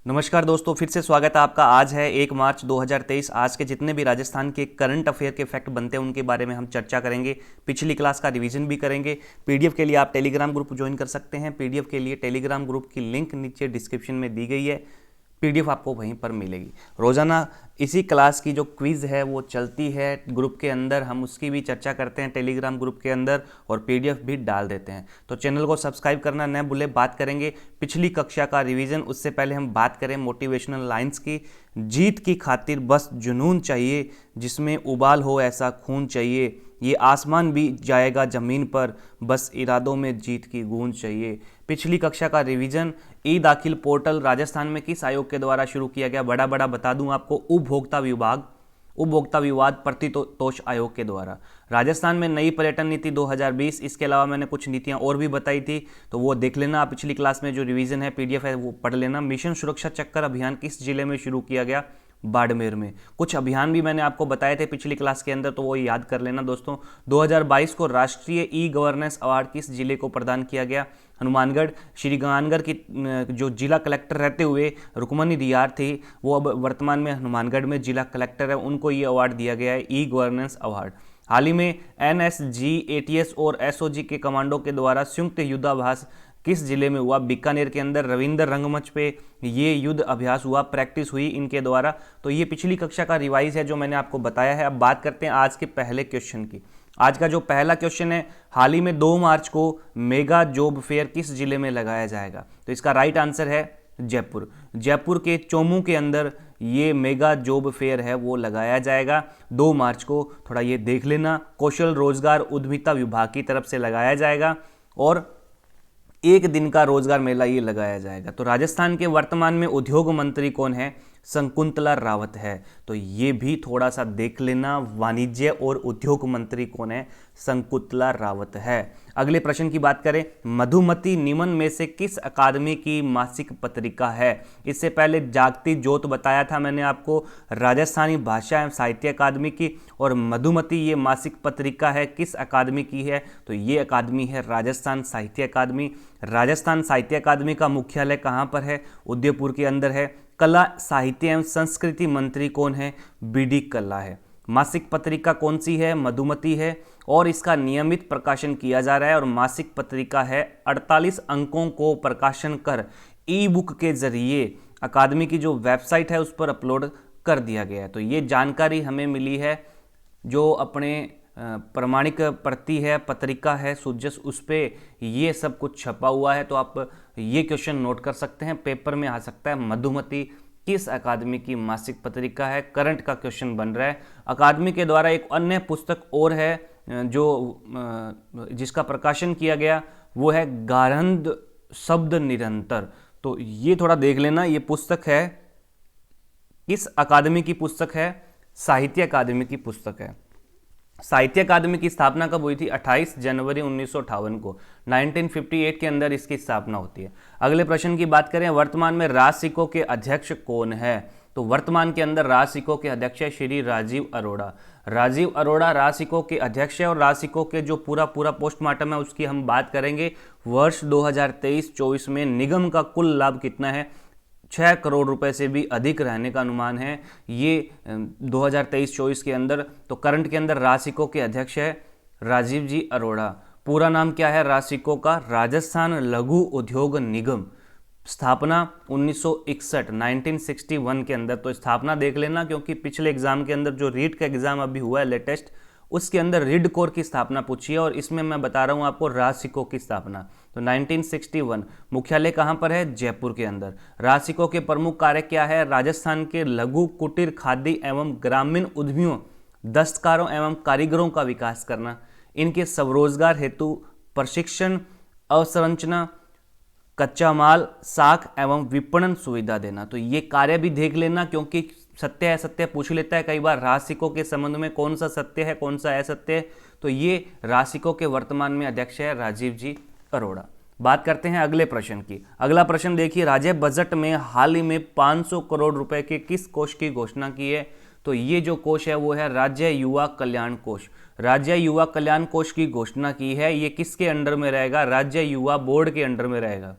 नमस्कार दोस्तों, फिर से स्वागत है आपका। आज है 1 मार्च 2023। आज के जितने भी राजस्थान के करंट अफेयर के फैक्ट बनते हैं उनके बारे में हम चर्चा करेंगे। पिछली क्लास का रिवीजन भी करेंगे। पीडीएफ के लिए आप टेलीग्राम ग्रुप ज्वाइन कर सकते हैं। पीडीएफ के लिए टेलीग्राम ग्रुप की लिंक नीचे डिस्क्रिप्शन में दी गई है। पीडीएफ आपको वहीं पर मिलेगी। रोजाना इसी क्लास की जो क्विज है वो चलती है ग्रुप के अंदर, हम उसकी भी चर्चा करते हैं टेलीग्राम ग्रुप के अंदर और पीडीएफ भी डाल देते हैं। तो चैनल को सब्सक्राइब करना न भूलें। बात करेंगे पिछली कक्षा का रिवीजन। उससे पहले हम बात करें मोटिवेशनल लाइंस की। जीत की खातिर बस जुनून चाहिए, जिसमें उबाल हो ऐसा खून चाहिए। ये आसमान भी जाएगा जमीन पर, बस इरादों में जीत की गूंज चाहिए। पिछली कक्षा का रिवीजन। ई दाखिल पोर्टल राजस्थान में किस आयोग के द्वारा शुरू किया गया? बड़ा बता दूं आपको, उपभोक्ता विभाग, उपभोक्ता विवाद प्रतितोष आयोग के द्वारा। राजस्थान में नई पर्यटन नीति 2020। इसके अलावा मैंने कुछ नीतियां और भी बताई थी, तो वो देख लेना आप। पिछली क्लास में जो रिवीजन है, पीडीएफ है, वो पढ़ लेना। मिशन सुरक्षा चक्कर अभियान किस जिले में शुरू किया गया? बाड़मेर में। कुछ अभियान भी मैंने आपको बताए थे पिछली क्लास के अंदर, तो वो याद कर लेना दोस्तों। 2022 को राष्ट्रीय ई गवर्नेंस अवार्ड किस जिले को प्रदान किया गया? हनुमानगढ़। श्री गंगानगर की जो जिला कलेक्टर रहते हुए रुकमनी रियार थी, वो अब वर्तमान में हनुमानगढ़ में जिला कलेक्टर है, उनको ये अवार्ड दिया गया है, ई गवर्नेंस अवार्ड। हाल ही में एनएसजी, एटीएस और एसओजी के कमांडो के द्वारा संयुक्त युद्धाभ्यास किस जिले में हुआ? बीकानेर के अंदर रविंद्र रंगमंच पे ये युद्ध अभ्यास हुआ, प्रैक्टिस हुई इनके द्वारा। तो ये पिछली कक्षा का रिवाइज है जो मैंने आपको बताया है। अब बात करते हैं आज के पहले क्वेश्चन की। आज का जो पहला क्वेश्चन है, हाल ही में 2 मार्च को मेगा जॉब फेयर किस जिले में लगाया जाएगा? तो इसका राइट आंसर है जयपुर। जयपुर के चोमू के अंदर ये मेगा जॉब फेयर है वो लगाया जाएगा 2 मार्च को। थोड़ा ये देख लेना। कौशल रोजगार उद्यमिता विभाग की तरफ से लगाया जाएगा और 1 दिन का रोजगार मेला ये लगाया जाएगा। तो राजस्थान के वर्तमान में उद्योग मंत्री कौन है? शकुंतला रावत है। तो ये भी थोड़ा सा देख लेना। वाणिज्य और उद्योग मंत्री कौन है? शकुंतला रावत है। अगले प्रश्न की बात करें, मधुमती निमन में से किस अकादमी की मासिक पत्रिका है? इससे पहले जागती ज्योत बताया था मैंने आपको, राजस्थानी भाषा एवं साहित्य अकादमी की, और मधुमती ये मासिक पत्रिका है किस अकादमी की है? तो ये अकादमी है राजस्थान साहित्य अकादमी। राजस्थान साहित्य अकादमी का मुख्यालय कहाँ पर है? उदयपुर के अंदर है। कला साहित्य एवं संस्कृति मंत्री कौन है? बीडी कल्ला है। मासिक पत्रिका कौन सी है? मधुमती है, और इसका नियमित प्रकाशन किया जा रहा है। और मासिक पत्रिका है 48 अंकों को प्रकाशन कर ई बुक के जरिए अकादमी की जो वेबसाइट है उस पर अपलोड कर दिया गया है। तो ये जानकारी हमें मिली है, जो अपने प्रमाणिक प्रति है, पत्रिका है सुजस, उस पर ये सब कुछ छपा हुआ है। तो आप ये क्वेश्चन नोट कर सकते हैं, पेपर में आ सकता है। मधुमती किस अकादमी की मासिक पत्रिका है? करंट का क्वेश्चन बन रहा है। अकादमी के द्वारा एक अन्य पुस्तक और है जो जिसका प्रकाशन किया गया, वो है गारंध शब्द निरंतर। तो ये थोड़ा देख लेना। ये पुस्तक है किस अकादमी की पुस्तक है? साहित्य अकादमी की पुस्तक है। साहित्य अकादमी की स्थापना कब हुई थी? 28 जनवरी 1958 को। 1958 के अंदर इसकी स्थापना होती है। अगले प्रश्न की बात करें, वर्तमान में रासिको के अध्यक्ष कौन है? तो वर्तमान के अंदर रासिको के अध्यक्ष है श्री राजीव अरोड़ा। राजीव अरोड़ा रासिको के अध्यक्ष है। और रासिको के जो पूरा पोस्टमार्टम है उसकी हम बात करेंगे। वर्ष 2023-24 में निगम का कुल लाभ कितना है? 6 करोड़ रुपए से भी अधिक रहने का अनुमान है ये 2023-24 के अंदर। तो करंट के अंदर रासिको के अध्यक्ष है राजीव जी अरोड़ा। पूरा नाम क्या है रासिको का? राजस्थान लघु उद्योग निगम। स्थापना 1961 1961 के अंदर। तो स्थापना देख लेना, क्योंकि पिछले एग्जाम के अंदर जो रीट का एग्जाम अभी हुआ है लेटेस्ट, उसके अंदर रिड कोर की स्थापना पूछी है, और इसमें मैं बता रहा हूं आपको रासिको की स्थापना। तो 1961। मुख्यालय कहां पर है? जयपुर के अंदर। रासिको के प्रमुख कार्य क्या है? राजस्थान के लघु कुटीर खादी एवं ग्रामीण उद्यमियों, दस्तकारों एवं कारीगरों का विकास करना, इनके स्वरोजगार हेतु प्रशिक्षण, अवसंरचना, कच्चा माल, साख एवं विपणन सुविधा देना। तो ये कार्य भी देख लेना, क्योंकि सत्य असत्य पूछ लेता है कई बार। रासिको के संबंध में कौन सा सत्य है, कौन सा असत्य है? तो ये रासिको के वर्तमान में अध्यक्ष है राजीव जी अरोड़ा। बात करते हैं अगले प्रश्न की। अगला प्रश्न देखिए, राज्य बजट में हाल ही में 500 करोड़ रुपए के किस कोष की घोषणा की है? तो ये जो कोष है वो है राज्य युवा कल्याण कोष। राज्य युवा कल्याण कोष की घोषणा की है। ये किसके अंडर में रहेगा? राज्य युवा बोर्ड के अंडर में रहेगा।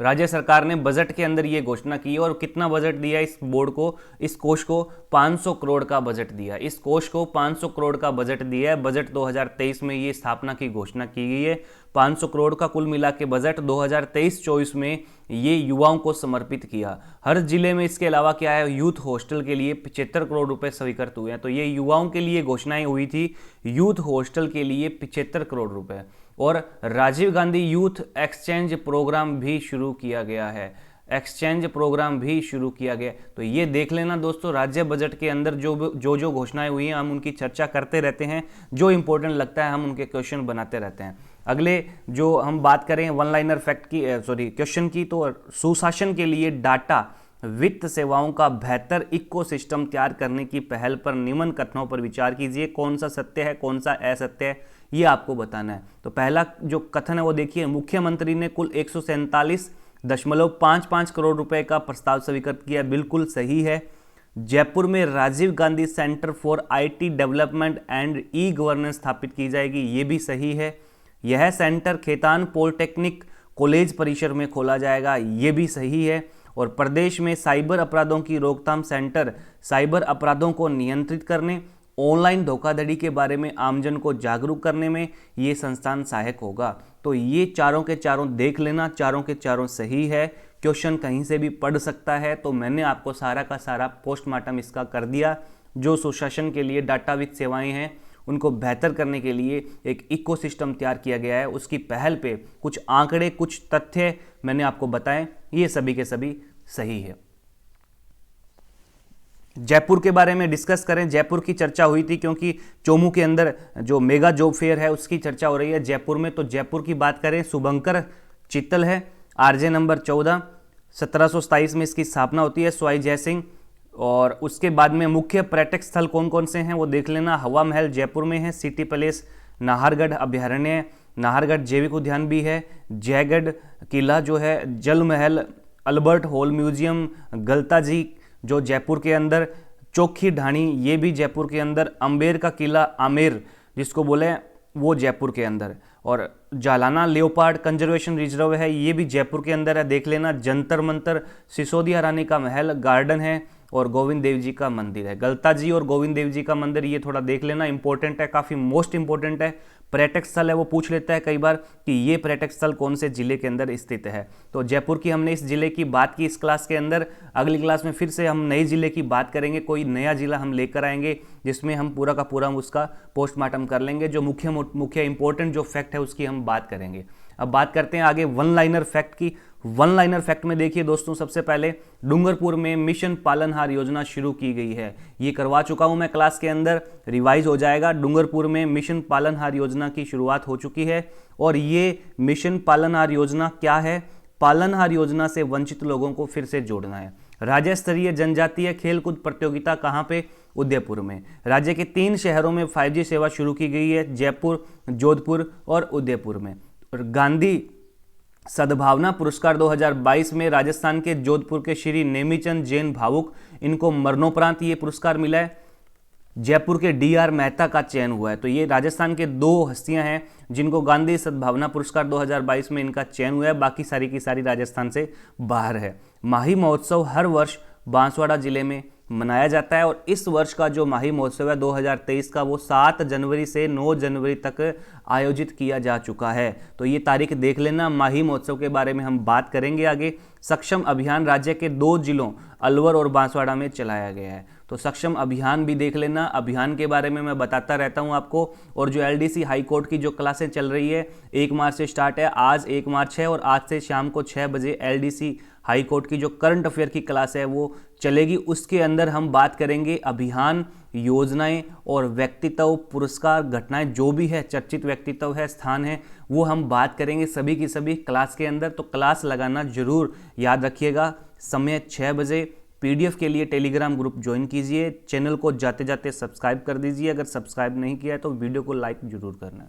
राज्य सरकार ने बजट के अंदर ये घोषणा की और कितना बजट दिया इस बोर्ड को, इस कोष को 500 करोड़ का बजट दिया। इस कोष को 500 करोड़ का बजट दिया है। बजट 2023 में ये स्थापना की घोषणा की गई है। 500 करोड़ का कुल मिला के बजट 2023-24 में ये युवाओं को समर्पित किया। हर जिले में इसके अलावा क्या है, यूथ हॉस्टल के लिए 75 करोड़ रुपए स्वीकृत हुए हैं। तो ये युवाओं के लिए घोषणाएं हुई थी, यूथ हॉस्टल के लिए 75 करोड़ रुपए। और Rajiv Gandhi youth exchange programme भी शुरू किया गया है। एक्सचेंज प्रोग्राम भी शुरू किया गया। तो ये देख लेना दोस्तों, राज्य बजट के अंदर जो घोषणाएं हुई हैं हम उनकी चर्चा करते रहते हैं। जो इंपॉर्टेंट लगता है हम उनके क्वेश्चन बनाते रहते हैं। अगले जो हम बात करें वन लाइनर फैक्ट की, क्वेश्चन की, तो सुशासन के लिए डाटा वित्त सेवाओं का बेहतर इकोसिस्टम तैयार करने की पहल पर निम्न कथनों पर विचार कीजिए। कौन सा सत्य है, कौन सा असत्य है, ये आपको बताना है। तो पहला जो कथन है वो देखिए, मुख्यमंत्री ने कुल 147.55 करोड़ रुपए का प्रस्ताव स्वीकृत किया। बिल्कुल सही है। जयपुर में Rajiv Gandhi centre for IT development and e governance स्थापित की जाएगी, ये भी सही है। यह सेंटर खेतान पॉलिटेक्निक कॉलेज परिसर में खोला जाएगा, ये भी सही है। और प्रदेश में साइबर अपराधों की रोकथाम सेंटर साइबर अपराधों को नियंत्रित करने, ऑनलाइन धोखाधड़ी के बारे में आमजन को जागरूक करने में ये संस्थान सहायक होगा। तो ये चारों के चारों देख लेना, चारों के चारों सही है। क्वेश्चन कहीं से भी पढ़ सकता है। तो मैंने आपको सारा का सारा पोस्टमार्टम इसका कर दिया। जो सुशासन के लिए डाटा वित्त सेवाएं हैं उनको बेहतर करने के लिए एक इकोसिस्टम तैयार किया गया है, उसकी पहल पे कुछ आंकड़े, कुछ तथ्य मैंने आपको बताएं, ये सभी के सभी सही है। जयपुर के बारे में डिस्कस करें। जयपुर की चर्चा हुई थी क्योंकि चोमू के अंदर जो मेगा जॉब फेयर है उसकी चर्चा हो रही है जयपुर में। तो जयपुर की बात करें, शुभंकर चित्तल है, आरजे नंबर 14, 1727 में इसकी स्थापना होती है, स्वाई जयसिंह। और उसके बाद में मुख्य पर्यटक स्थल कौन कौन से हैं वो देख लेना। हवा महल जयपुर में है, सिटी पैलेस, नाहरगढ़ अभ्यारण्य, नाहरगढ़ जैविक उद्यान भी है, जयगढ़ किला जो है, जल महल, Albert hall museum, Galta ji जो जयपुर के अंदर, चोखी ढाणी ये भी जयपुर के अंदर, अम्बेर का किला आमेर जिसको बोले वो जयपुर के अंदर, और जालाना लेओपार्ड कंजर्वेशन रिजर्व है ये भी जयपुर के अंदर है, देख लेना। जंतर मंतर, सिसोदिया रानी का महल, गार्डन है, और गोविंद देव जी का मंदिर है। गलता जी और गोविंद देव जी का मंदिर ये थोड़ा देख लेना, इंपॉर्टेंट है, काफ़ी मोस्ट इंपॉर्टेंट है। पर्यटक स्थल है, वो पूछ लेता है कई बार कि ये पर्यटक स्थल कौन से जिले के अंदर स्थित है। तो जयपुर की हमने इस जिले की बात की इस क्लास के अंदर। अगली क्लास में फिर से हम नए जिले की बात करेंगे, कोई नया जिला हम लेकर आएंगे जिसमें हम पूरा का पूरा उसका पोस्टमार्टम कर लेंगे। जो मुख्य इंपॉर्टेंट जो फैक्ट है उसकी हम बात करेंगे। अब बात करते हैं आगे वन लाइनर फैक्ट की। वन लाइनर फैक्ट में देखिए दोस्तों, सबसे पहले डूंगरपुर में मिशन पालनहार योजना शुरू की गई है। ये करवा चुका हूं मैं क्लास के अंदर, रिवाइज हो जाएगा। डूंगरपुर में मिशन पालनहार योजना की शुरुआत हो चुकी है। और ये मिशन पालनहार योजना क्या है? पालनहार योजना से वंचित लोगों को फिर से जोड़ना है। राज्य स्तरीय जनजातीय खेलकूद प्रतियोगिता कहाँ पे? उदयपुर में। राज्य के 3 शहरों में 5G सेवा शुरू की गई है, जयपुर, जोधपुर और उदयपुर में। और गांधी सद्भावना पुरस्कार 2022 में राजस्थान के जोधपुर के श्री नेमीचंद जैन भावुक, इनको मरणोपरांत ये पुरस्कार मिला है। जयपुर के DR मेहता का चयन हुआ है। तो ये राजस्थान के 2 हस्तियां हैं जिनको गांधी सद्भावना पुरस्कार 2022 में इनका चयन हुआ है, बाकी सारी की सारी राजस्थान से बाहर है। माही महोत्सव हर वर्ष बांसवाड़ा जिले में मनाया जाता है, और इस वर्ष का जो माही महोत्सव है 2023 का वो 7 जनवरी से 9 जनवरी तक आयोजित किया जा चुका है। तो ये तारीख देख लेना। माही महोत्सव के बारे में हम बात करेंगे आगे। सक्षम अभियान राज्य के 2 जिलों अलवर और बांसवाड़ा में चलाया गया है। तो सक्षम अभियान भी देख लेना। अभियान के बारे में मैं बताता रहता हूं आपको। और जो LDC हाई कोर्ट की जो क्लासें चल रही है 1 मार्च से स्टार्ट है, आज 1 मार्च है, और आज से शाम को 6 बजे LDC हाई कोर्ट की जो करंट अफेयर की क्लास है वो चलेगी। उसके अंदर हम बात करेंगे अभियान, योजनाएं और व्यक्तित्व, पुरस्कार, घटनाएं, जो भी है चर्चित व्यक्तित्व है, स्थान है, वो हम बात करेंगे सभी की सभी क्लास के अंदर। तो क्लास लगाना जरूर याद रखिएगा। समय 6 बजे। PDF के लिए टेलीग्राम ग्रुप ज्वाइन कीजिए। चैनल को जाते जाते सब्सक्राइब कर दीजिए। अगर सब्सक्राइब नहीं किया है तो वीडियो को लाइक जरूर करना।